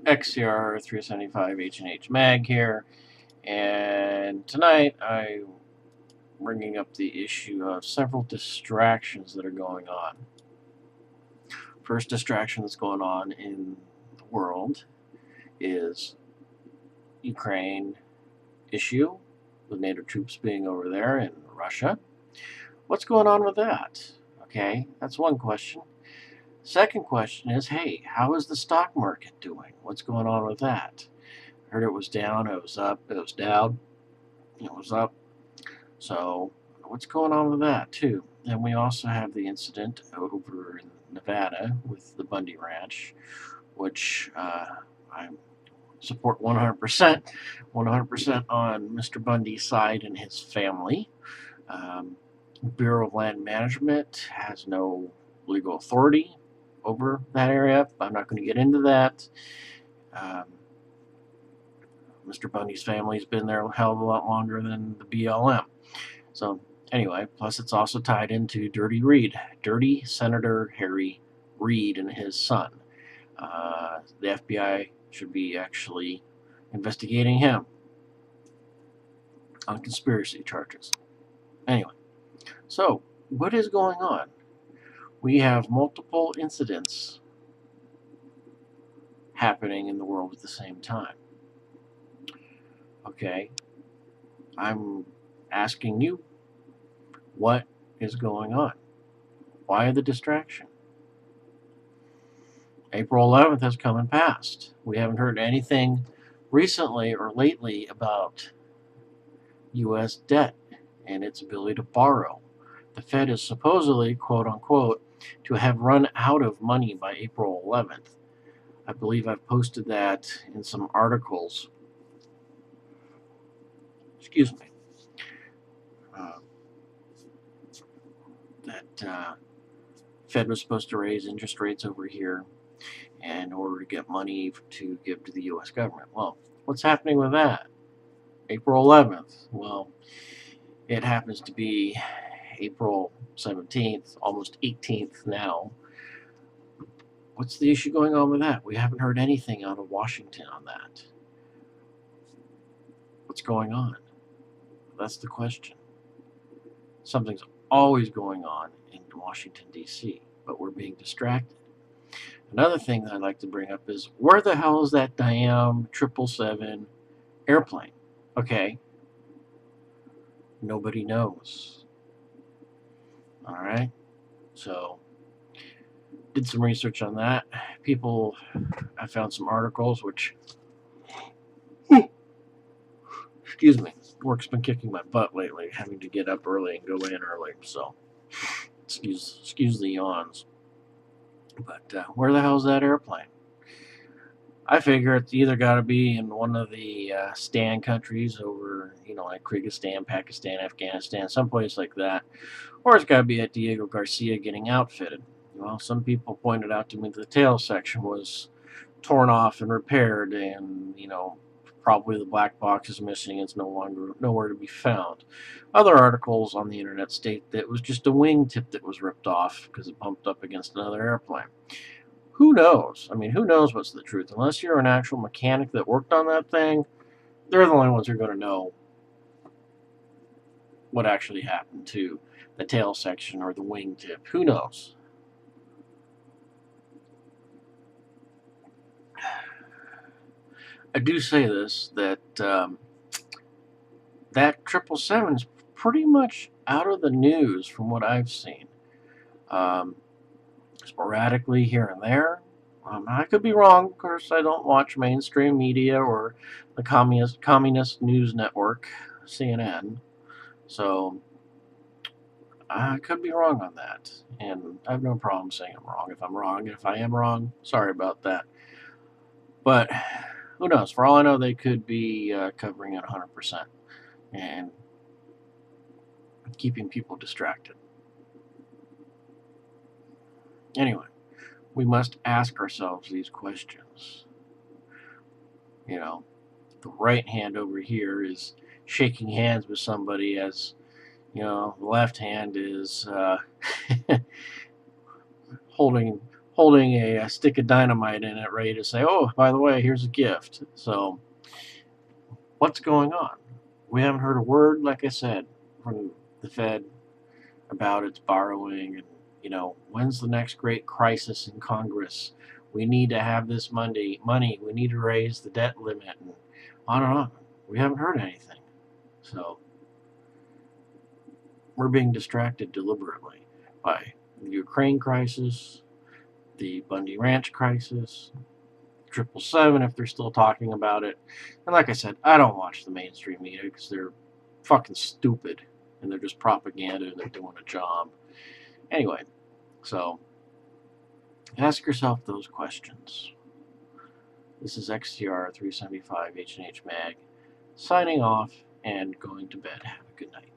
XCR 375 H&H Mag here, and tonight I'm bringing up the issue of several distractions that are going on. First distraction that's going on in the world is Ukraine issue, with NATO troops being over there in Russia. What's going on with that? Okay, that's one question. Second question is, hey, how is the stock market doing? What's going on with that? Heard it was down, it was up, it was down, it was up. So what's going on with that too? And we also have the incident over in Nevada with the Bundy Ranch, which I support 100%, 100% on Mr. Bundy's side and his family. Bureau of Land Management has no legal authority over that area. I'm not going to get into that. Mr. Bundy's family's been there a hell of a lot longer than the BLM. So anyway, plus it's also tied into Dirty Senator Harry Reid and his son. The FBI should be actually investigating him on conspiracy charges. Anyway, so what is going on? We have multiple incidents happening in the world at the same time. Okay, I'm asking you, what is going on? Why the distraction? April 11th has come and passed. We haven't heard anything recently or lately about U.S. debt and its ability to borrow. The Fed is supposedly, quote unquote, to have run out of money by April 11th. I believe I've posted that in some articles. Excuse me. That Fed was supposed to raise interest rates over here in order to get money to give to the U.S. government. Well, what's happening with that? April 11th. Well, it happens to be April 17th, almost 18th now. What's the issue going on with that? We haven't heard anything out of Washington on that. What's going on? That's the question. Something's always going on in Washington, D.C., but we're being distracted. Another thing that I'd like to bring up is, where the hell is that damn 777 airplane? Okay. Nobody knows. All right. So, did some research on that. I found some articles which, excuse me, work's been kicking my butt lately, having to get up early and go in early. So, excuse the yawns. But where the hell's that airplane? I figure it's either got to be in one of the Stan countries over, like Kyrgyzstan, Pakistan, Afghanistan, someplace like that, or it's got to be at Diego Garcia getting outfitted. Well, some people pointed out to me that the tail section was torn off and repaired, and probably the black box is missing. It's nowhere to be found. Other articles on the internet state that it was just a wingtip that was ripped off because it bumped up against another airplane. Who knows? I mean, who knows what's the truth? Unless you're an actual mechanic that worked on that thing, they're the only ones who are going to know what actually happened to the tail section or the wingtip. Who knows? I do say this, that that 777 is pretty much out of the news from what I've seen. Sporadically here and there. I could be wrong. Of course, I don't watch mainstream media or the communist news network, CNN. So I could be wrong on that. And I have no problem saying I'm wrong if I'm wrong. And if I am wrong, sorry about that. But who knows? For all I know, they could be covering it 100% and keeping people distracted. Anyway, we must ask ourselves these questions. The right hand over here is shaking hands with somebody, as the left hand is holding holding a stick of dynamite in it, ready to say, "Oh, by the way, here's a gift." So, what's going on? We haven't heard a word, like I said, from the Fed about its borrowing, and when's the next great crisis in Congress? We need to have this money. We need to raise the debt limit, and on and on. We haven't heard anything. So we're being distracted deliberately by the Ukraine crisis, the Bundy Ranch crisis, 777 if they're still talking about it. And like I said, I don't watch the mainstream media because they're fucking stupid and they're just propaganda and they're doing a job. Anyway, so ask yourself those questions. This is XTR 375 H&H Mag signing off and going to bed. Have a good night.